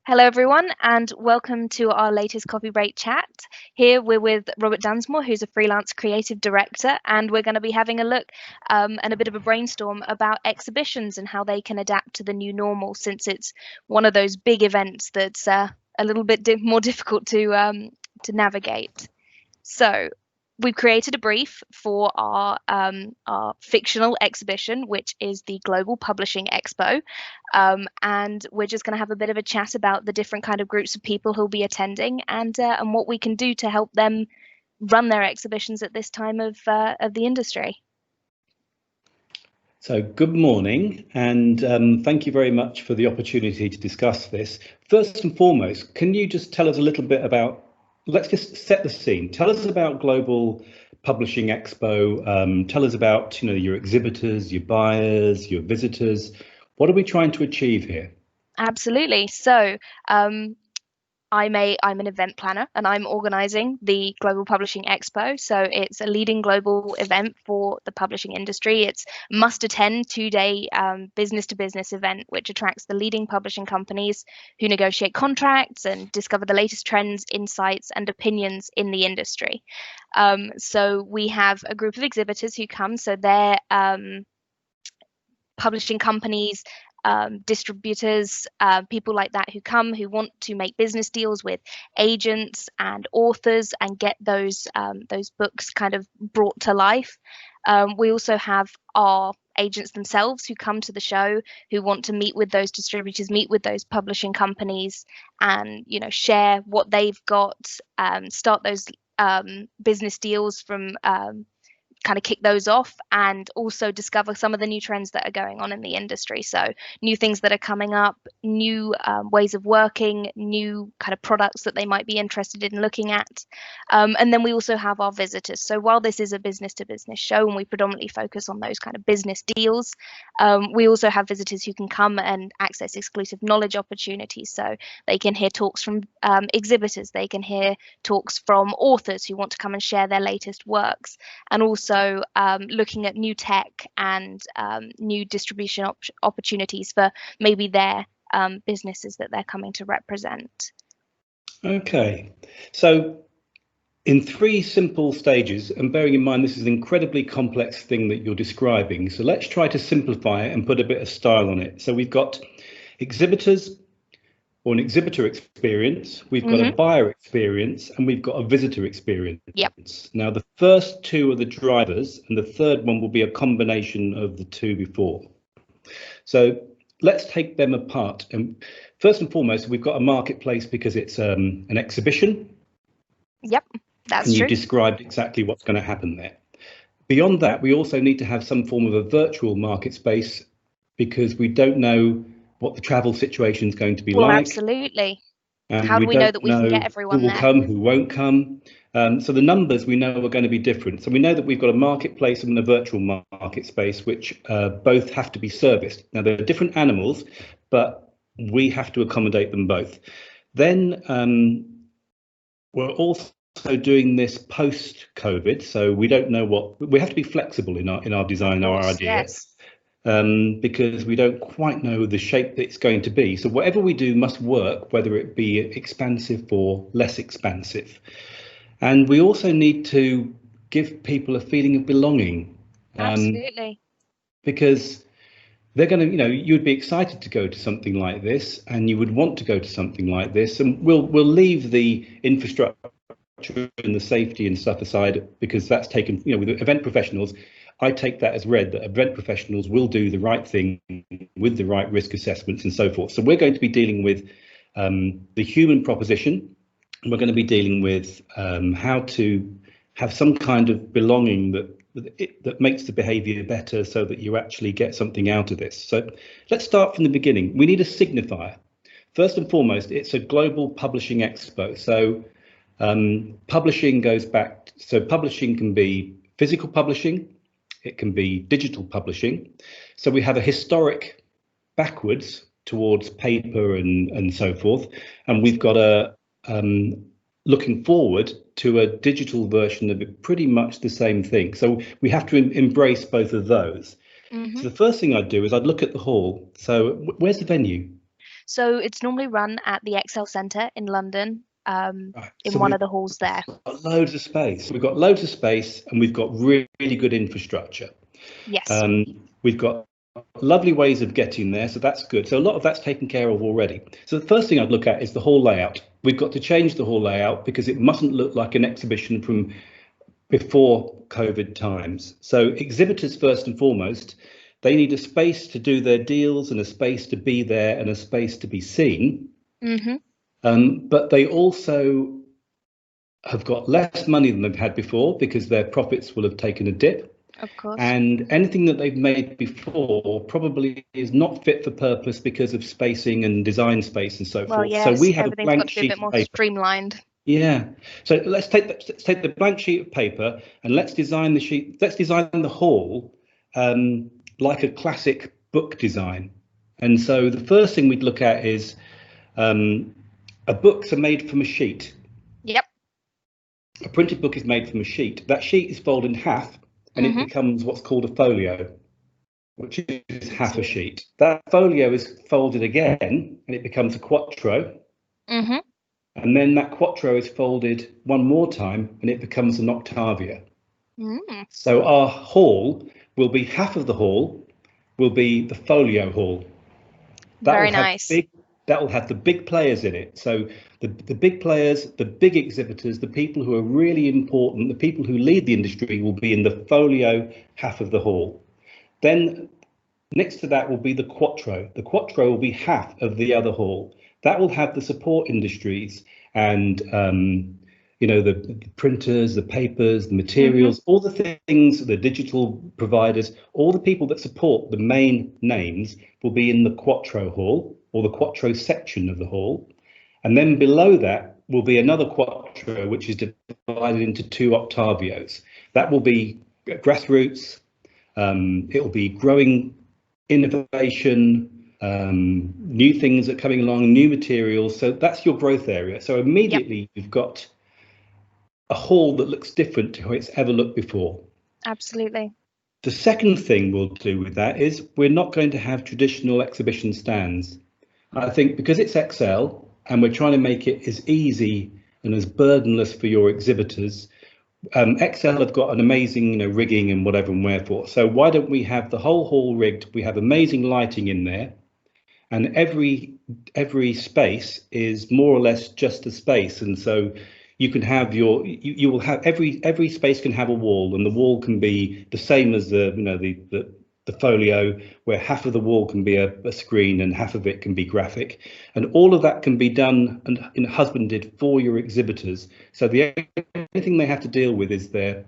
Hello, everyone, and welcome to our latest coffee break chat. Here we're with Robert Dunsmore, who's a freelance creative director, and we're going to be having a look and a bit of a brainstorm about exhibitions and how they can adapt to the new normal, since it's one of those big events that's a little bit more difficult to navigate. So we've created a brief for our fictional exhibition, which is the Global Publishing Expo. And we're just going to have a bit of a chat about the different kind of groups of people who'll be attending and what we can do to help them run their exhibitions at this time of the industry. So good morning, and thank you very much for the opportunity to discuss this. First and foremost, can you just tell us a little bit about, let's just set the scene. Tell us about Global Publishing Expo. Tell us about, your exhibitors, your buyers, your visitors. What are we trying to achieve here? Absolutely. So I'm an event planner and I'm organizing the Global Publishing Expo. So it's a leading global event for the publishing industry. It's a must-attend 2-day business-to-business event, which attracts the leading publishing companies who negotiate contracts and discover the latest trends, insights, and opinions in the industry. So we have a group of exhibitors who come. So they're publishing companies, distributors, people like that who come, who want to make business deals with agents and authors and get those books kind of brought to life. We also have our agents themselves who come to the show, who want to meet with those distributors, meet with those publishing companies, and share what they've got, start those business deals from kind of kick those off, and also discover some of the new trends that are going on in the industry. So new things that are coming up, new ways of working, new kind of products that they might be interested in looking at. And then we also have our visitors. So while this is a business to business show and we predominantly focus on those kind of business deals, we also have visitors who can come and access exclusive knowledge opportunities. So they can hear talks from exhibitors, they can hear talks from authors who want to come and share their latest works, and also looking at new tech and new distribution opportunities for maybe their businesses that they're coming to represent. Okay, so in 3 simple stages, and bearing in mind this is an incredibly complex thing that you're describing, so let's try to simplify it and put a bit of style on it. So we've got exhibitors, or an exhibitor experience, we've got a buyer experience, and we've got a visitor experience. Yep. Now, the first 2 are the drivers, and the third one will be a combination of the 2 before. So let's take them apart. And first and foremost, we've got a marketplace because it's an exhibition. Yep, that's true. And you true. described exactly what's going to happen there. Beyond that, we also need to have some form of a virtual market space because we don't know what the travel situation is going to be like. Absolutely. And how do we know that we can get everyone who will there? come, who won't come. So the numbers we know are going to be different. So we know that we've got a marketplace and a virtual market space, which both have to be serviced. Now, they're different animals, but we have to accommodate them both. Then we're also doing this post-COVID, so we don't know we have to be flexible in our design, our ideas. Yes. Because we don't quite know the shape that it's going to be. So whatever we do must work, whether it be expansive or less expansive. And we also need to give people a feeling of belonging. Absolutely. Because they're going to, you'd be excited to go to something like this, and you would want to go to something like this. And we'll leave the infrastructure and the safety and stuff aside, because that's taken, with event professionals. I take that as read that event professionals will do the right thing with the right risk assessments and so forth. So we're going to be dealing with the human proposition. We're going to be dealing with how to have some kind of belonging that makes the behavior better so that you actually get something out of this. So let's start from the beginning. We need a signifier. First and foremost, it's a global publishing expo. So publishing goes back. So publishing can be physical publishing. It can be digital publishing. So we have a historic backwards towards paper and so forth. And we've got a looking forward to a digital version of it, pretty much the same thing. So we have to embrace both of those. So the first thing I'd do is I'd look at the hall. So where's the venue? So it's normally run at the Excel Centre in London, Right. in So one we've of the halls there. got loads of space. We've got loads of space, and we've got really good infrastructure. Yes. We've got lovely ways of getting there, so that's good. So a lot of that's taken care of already. So the first thing I'd look at is the hall layout. We've got to change the hall layout because it mustn't look like an exhibition from before COVID times. So exhibitors, first and foremost, they need a space to do their deals and a space to be there and a space to be seen. But they also have got less money than they've had before because their profits will have taken a dip. Of course. And anything that they've made before probably is not fit for purpose because of spacing and design space and so Well, forth. yes, So we have a everything's got blank to be a bit sheet of more paper. streamlined. Yeah. So let's take the blank sheet of paper and let's design the sheet. Let's design the hall like a classic book design. And so the first thing we'd look at is books are made from a sheet. Yep. A printed book is made from a sheet. That sheet is folded in half and it becomes what's called a folio, which is half a sheet. That folio is folded again and it becomes a quattro. And then that quattro is folded one more time and it becomes an octavia. So our hall will be half of the hall will be the folio hall. Very nice. That will have the big players in it. So the big players, the big exhibitors, the people who are really important, the people who lead the industry will be in the folio half of the hall. Then next to that will be the quattro. The quattro will be half of the other hall. That will have the support industries and the printers, the papers, the materials, all the things, the digital providers, all the people that support the main names will be in the quattro hall or the quattro section of the hall. And then below that will be another quattro, which is divided into two octavios. That will be grassroots. It will be growing innovation, new things that are coming along, new materials. So that's your growth area. So immediately you've got a hall that looks different to how it's ever looked before. Absolutely. The second thing we'll do with that is we're not going to have traditional exhibition stands. I think because it's XL and we're trying to make it as easy and as burdenless for your exhibitors, XL have got an amazing rigging and whatever and wherefore. So why don't we have the whole hall rigged? We have amazing lighting in there. And every space is more or less just a space. And so you can have you will have every space can have a wall, and the wall can be the same as the folio, where half of the wall can be a screen and half of it can be graphic, and all of that can be done and husbanded for your exhibitors. So the only thing they have to deal with is their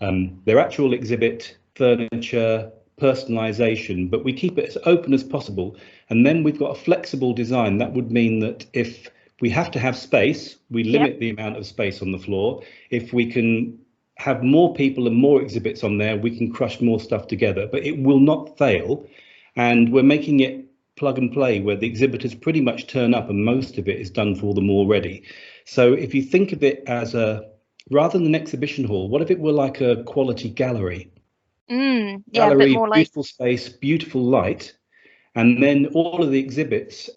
actual exhibit, furniture, personalization, but we keep it as open as possible. And then we've got a flexible design. That would mean that if we have to have space, we limit the amount of space on the floor. If we can have more people and more exhibits on there, we can crush more stuff together, but it will not fail. And we're making it plug and play where the exhibitors pretty much turn up and most of it is done for them already. So if you think of it as rather than an exhibition hall, what if it were like a quality gallery? Yeah, Gallery, a bit more like beautiful space, beautiful light, and then all of the exhibits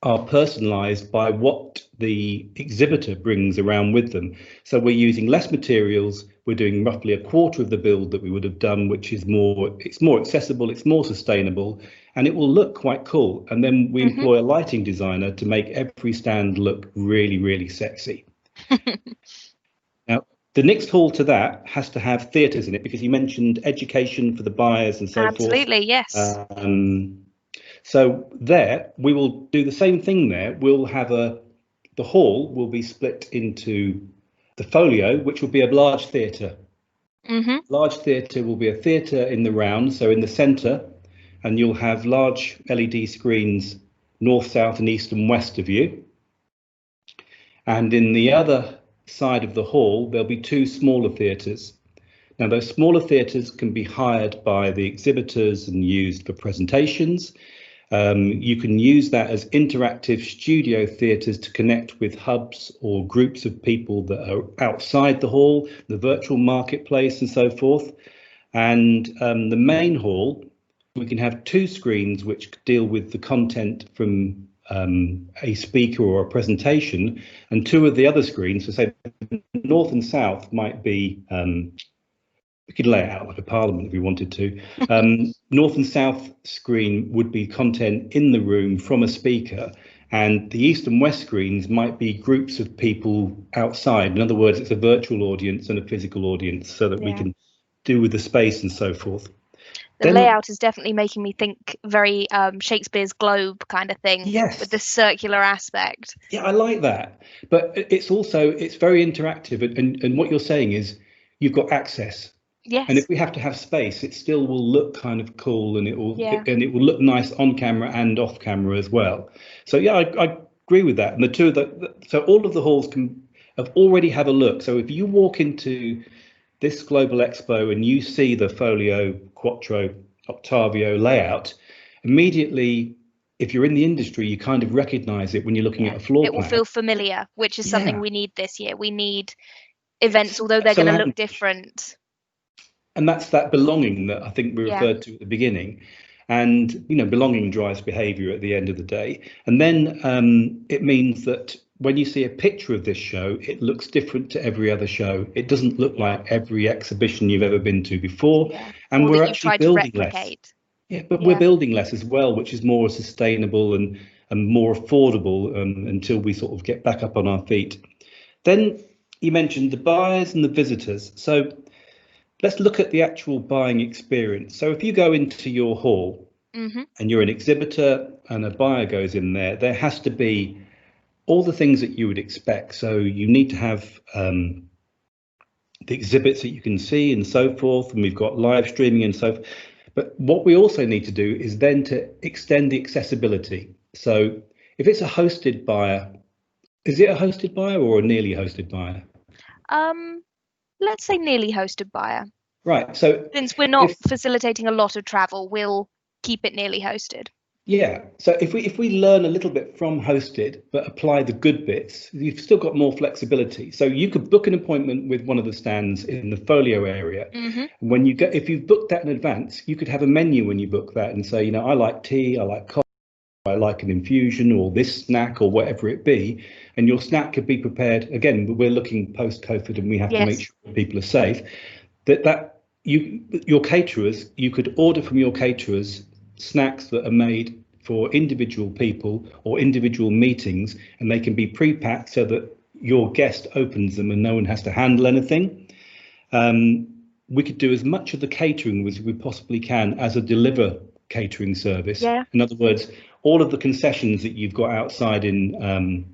are personalized by what the exhibitor brings around with them. So we're using less materials. We're doing roughly a quarter of the build that we would have done, which is it's more accessible, it's more sustainable, and it will look quite cool. And then we employ a lighting designer to make every stand look really, really sexy. Now, the next hall to that has to have theatres in it, because you mentioned education for the buyers and so forth. absolutely, yes. So there, we will do the same thing there. We'll have the hall will be split into the folio, which will be a large theatre. Large theatre will be a theatre in the round, so in the centre, and you'll have large LED screens north, south and east and west of you. And in the other side of the hall, there'll be two smaller theatres. Now, those smaller theatres can be hired by the exhibitors and used for presentations. You can use that as interactive studio theatres to connect with hubs or groups of people that are outside the hall, the virtual marketplace and so forth. And the main hall we can have two screens which deal with the content from a speaker or a presentation, and two of the other screens, so say north and south, might be we could lay it out like a parliament if we wanted to. North and south screen would be content in the room from a speaker, and the east and west screens might be groups of people outside. In other words, it's a virtual audience and a physical audience, so that we can do with the space and so forth. The layout is definitely making me think very Shakespeare's Globe kind of thing, with the circular aspect. Yeah, I like that. But it's very interactive, and what you're saying is you've got access. Yes. And if we have to have space, it still will look kind of cool, and it will look nice on camera and off camera as well. So yeah, I agree with that. And the two of so all of the halls have already had a look. So if you walk into this Global Expo and you see the Folio, Quattro, Octavio layout, immediately, if you're in the industry, you kind of recognize it when you're looking at a floor plan. It will feel familiar, which is something we need this year. We need events, although they're going to look different. And that's that belonging that I think we referred to at the beginning. And, belonging drives behavior at the end of the day. And then it means that when you see a picture of this show, it looks different to every other show. It doesn't look like every exhibition you've ever been to before. And we're actually building less. Yeah, but we're building less as well, which is more sustainable and more affordable until we sort of get back up on our feet. Then you mentioned the buyers and the visitors. So let's look at the actual buying experience. So if you go into your hall and you're an exhibitor and a buyer goes in there, there has to be all the things that you would expect. So you need to have the exhibits that you can see and so forth, and we've got live streaming and so forth. But what we also need to do is then to extend the accessibility. So if it's a hosted buyer, is it a hosted buyer or a nearly hosted buyer? Let's say nearly hosted buyer. Right. So since we're not facilitating a lot of travel, we'll keep it nearly hosted. Yeah. So if we learn a little bit from hosted, but apply the good bits, you've still got more flexibility. So you could book an appointment with one of the stands in the Folio area. When you go, if you've booked that in advance, you could have a menu when you book that and say, I like tea, I like coffee, I like an infusion or this snack or whatever it be. And your snack could be prepared. Again, we're looking post-COVID and we have to make sure people are safe. Your caterers, you could order from your caterers snacks that are made for individual people or individual meetings, and they can be pre-packed so that your guest opens them and no one has to handle anything. We could do as much of the catering as we possibly can as a deliver catering service. In other words, all of the concessions that you've got outside in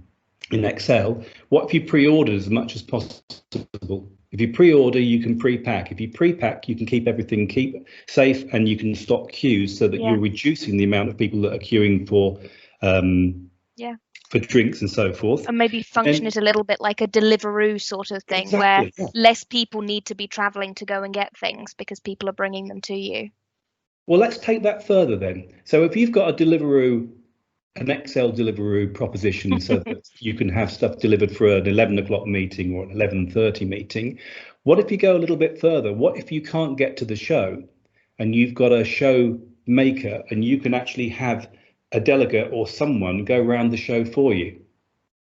Excel, what if you pre-order as much as possible? If you pre-order, you can pre-pack. If you pre-pack, you can keep everything safe, and you can stop queues so that you're reducing the amount of people that are queuing for drinks and so forth. And maybe function it a little bit like a Deliveroo sort of thing, where less people need to be traveling to go and get things because people are bringing them to you. Well, let's take that further then. So if you've got an Excel Deliveroo proposition so that you can have stuff delivered for an 11 o'clock meeting or an 11:30 meeting, what if you go a little bit further? What if you can't get to the show and you've got a show maker and you can actually have a delegate or someone go around the show for you?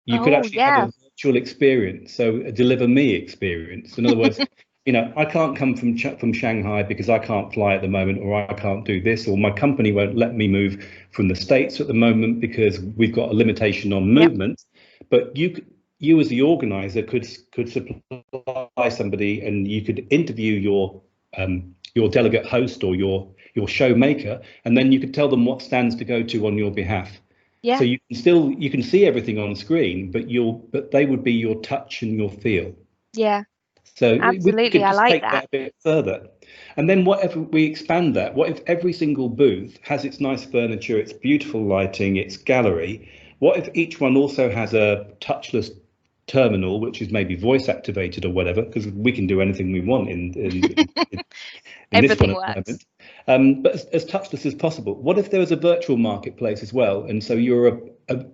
You could actually have a virtual experience, so a deliver me experience. In other words, I can't come from Shanghai because I can't fly at the moment, or I can't do this, or my company won't let me move from the States at the moment because we've got a limitation on movement. But you as the organizer could supply somebody, and you could interview your delegate host or your show maker, and then you could tell them what stands to go to on your behalf. So you can see everything on screen, but they would be your touch and your feel. So absolutely, we could just I like take that a bit further. And then what if we expand that? What if every single booth has its nice furniture, its beautiful lighting, its gallery? What if each one also has a touchless terminal, which is maybe voice activated or whatever, because we can do anything we want in this one at the moment. But as touchless as possible. What if there was a virtual marketplace as well? And so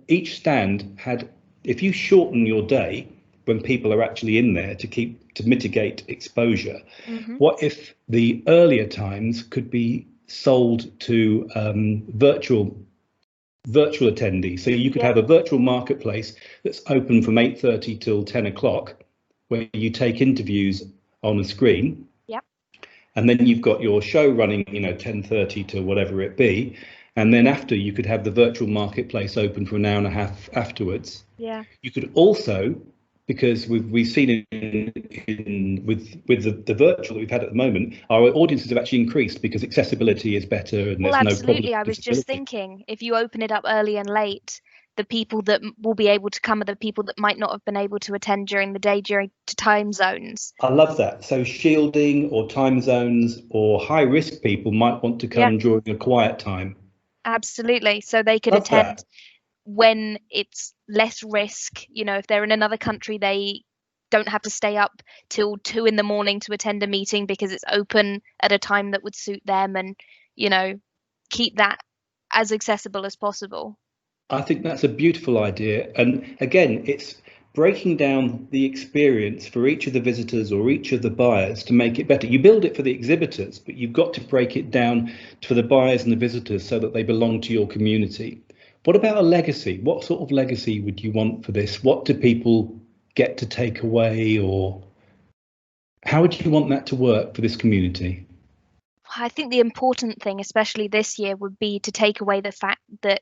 each stand had, if you shorten your day when people are actually in there to mitigate exposure, what if the earlier times could be sold to virtual attendees. So you could have a virtual marketplace that's open from 8:30 till 10 o'clock, where you take interviews on a screen. Yep. And then you've got your show running, 10:30 to whatever it be. And then after, you could have the virtual marketplace open for an hour and a half afterwards. Yeah. You could also, because we've seen with the virtual that we've had at the moment, our audiences have actually increased because accessibility is better and there's no problem. I was just thinking, if you open it up early and late, the people that will be able to come are the people that might not have been able to attend during the day due to time zones. I love that. So shielding or time zones or high risk people might want to come during a quiet time. Absolutely. So they could attend when it's less risk. If they're in another country, they don't have to stay up till 2 a.m. to attend a meeting because it's open at a time that would suit them, and keep that as accessible as possible. I think that's a beautiful idea. And again, it's breaking down the experience for each of the visitors or each of the buyers to make it better. You build it for the exhibitors, but you've got to break it down for the buyers and the visitors so that they belong to your community. What about a legacy? What sort of legacy would you want for this? What do people get to take away, or how would you want that to work for this community? I think the important thing, especially this year, would be to take away the fact that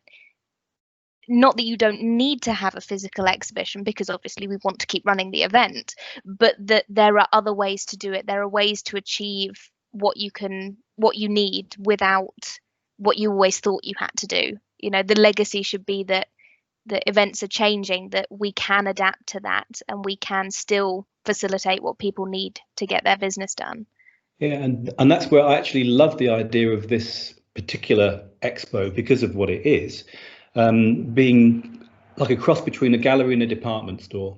not that you don't need to have a physical exhibition, because obviously we want to keep running the event, but that there are other ways to do it. There are ways to achieve what you need without what you always thought you had to do. The legacy should be that the events are changing, that we can adapt to that, and we can still facilitate what people need to get their business done. Yeah, and that's where I actually love the idea of this particular expo because of what it is. Being like a cross between a gallery and a department store.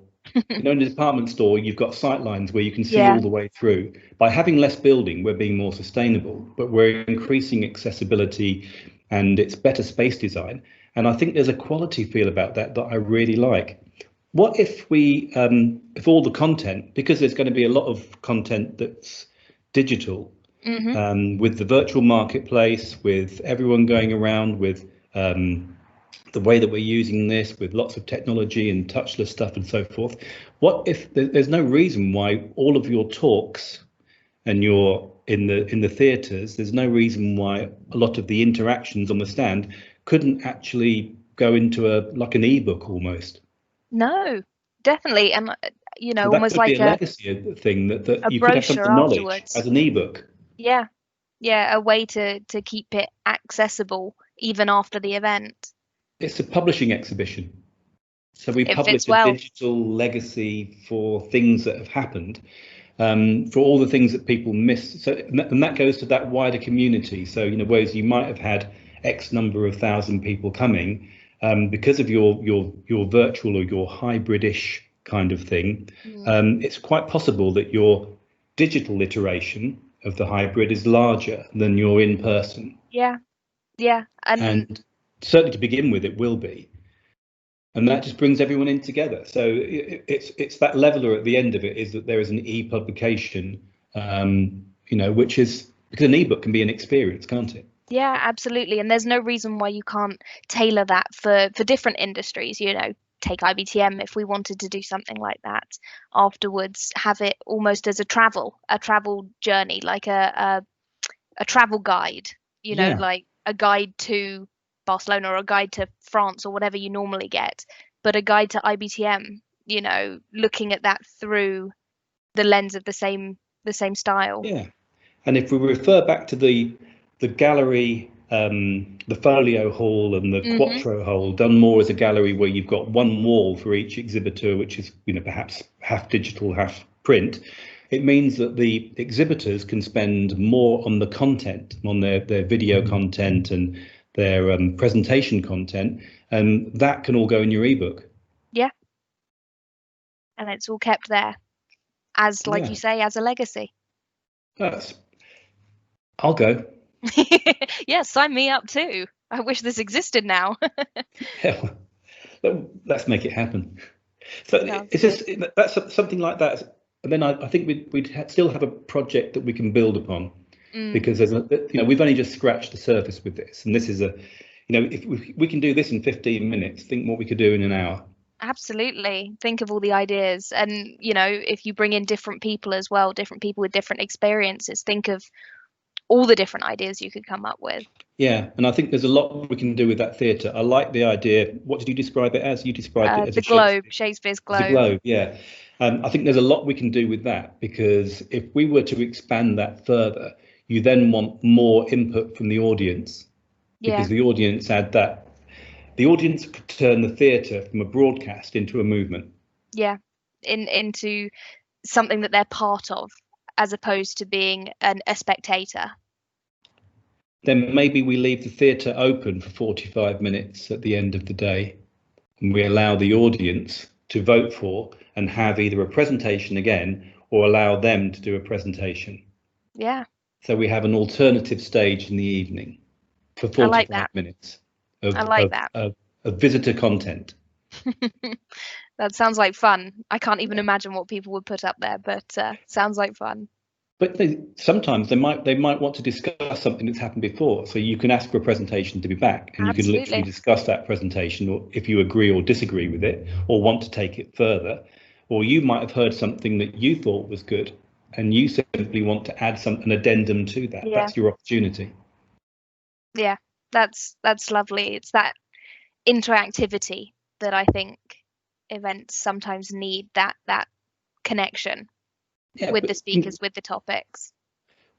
In a department store, you've got sight lines where you can see all the way through. By having less building, we're being more sustainable, but we're increasing accessibility and it's better space design. And I think there's a quality feel about that I really like. What if if all the content, because there's going to be a lot of content that's digital, with the virtual marketplace, with everyone going around with the way that we're using this, with lots of technology and touchless stuff and so forth. What if there's no reason why all of your talks and you're in the theatres, there's no reason why a lot of the interactions on the stand couldn't actually go into like an ebook almost? No, definitely. And so almost like a legacy thing that you could have some knowledge afterwards as an ebook. Yeah, a way to keep it accessible even after the event. It's a publishing exhibition. So we publish a digital legacy for things that have happened, for all the things that people miss. So, and that goes to that wider community. So, whereas you might have had X number of thousand people coming, because of your virtual or your hybridish kind of thing, it's quite possible that your digital iteration of the hybrid is larger than your in person. Yeah, and certainly to begin with, it will be, and that just brings everyone in together. So it's that leveler at the end of it is that there is an e-publication, which is because an ebook can be an experience, can't it? Yeah, absolutely. And there's no reason why you can't tailor that for different industries. Take IBTM, if we wanted to do something like that afterwards, have it almost as a travel journey, like a travel guide, like a guide to Barcelona or a guide to France or whatever you normally get, but a guide to IBTM, looking at that through the lens of the same style. Yeah. And if we refer back to the gallery, the folio hall and the Quattro hall, done more as a gallery where you've got one wall for each exhibitor, which is perhaps half digital, half print, it means that the exhibitors can spend more on the content, on their video content and their presentation content, and that can all go in your ebook. Yeah, and it's all kept there as, like you say, as a legacy. I'll go. Yeah, sign me up too. I wish this existed now. Yeah, let's make it happen. So it's just that's something like that, and then I think we'd still have a project that we can build upon. because there's we've only just scratched the surface with this, and this is if we can do this in 15 minutes, think what we could do in an hour. Absolutely. Think of all the ideas. And, if you bring in different people as well, different people with different experiences, think of all the different ideas you could come up with. Yeah, and I think there's a lot we can do with that theatre. I like the idea. What did you describe it as? You described it as the globe, Shakespeare's globe. The globe, yeah. I think there's a lot we can do with that, because if we were to expand that further, you then want more input from the audience, because the audience the audience could turn the theatre from a broadcast into a movement. Yeah, into something that they're part of, as opposed to being a spectator. Then maybe we leave the theatre open for 45 minutes at the end of the day, and we allow the audience to vote for and have either a presentation again or allow them to do a presentation. Yeah. So we have an alternative stage in the evening for 45 minutes of visitor content. That sounds like fun. I can't even imagine what people would put up there, but sounds like fun. But sometimes they might want to discuss something that's happened before. So you can ask for a presentation to be back, and you can literally discuss that presentation, or if you agree or disagree with it, or want to take it further. Or you might have heard something that you thought was good, and you simply want to add an addendum to that. Yeah. That's your opportunity. Yeah, that's lovely. It's that interactivity that I think events sometimes need, that connection with the speakers, with the topics.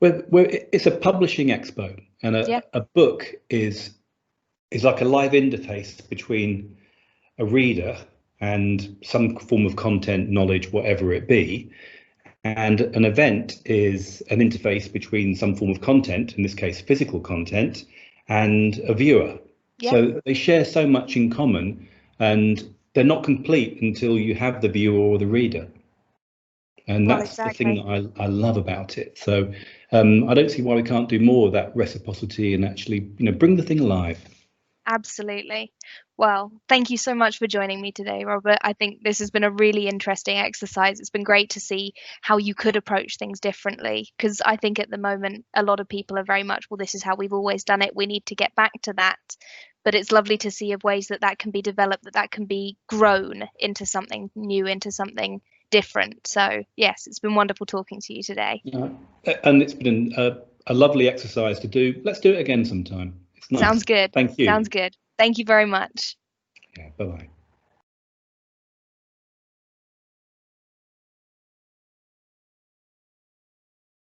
Well, it's a publishing expo, and a book is like a live interface between a reader and some form of content, knowledge, whatever it be. And an event is an interface between some form of content, in this case physical content, and a viewer. Yeah. So they share so much in common, and they're not complete until you have the viewer or the reader. And that's the thing that I love about it. So I don't see why we can't do more of that reciprocity and actually, bring the thing alive. Absolutely. Well, thank you so much for joining me today, Robert. I think this has been a really interesting exercise. It's been great to see how you could approach things differently, because I think at the moment a lot of people are very much, well, this is how we've always done it. We need to get back to that. But it's lovely to see of ways that can be developed, that can be grown into something new, into something different. So yes, it's been wonderful talking to you today. Yeah. And it's been a lovely exercise to do. Let's do it again sometime. It's nice. Sounds good. Thank you. Sounds good. Thank you very much. Yeah, bye-bye.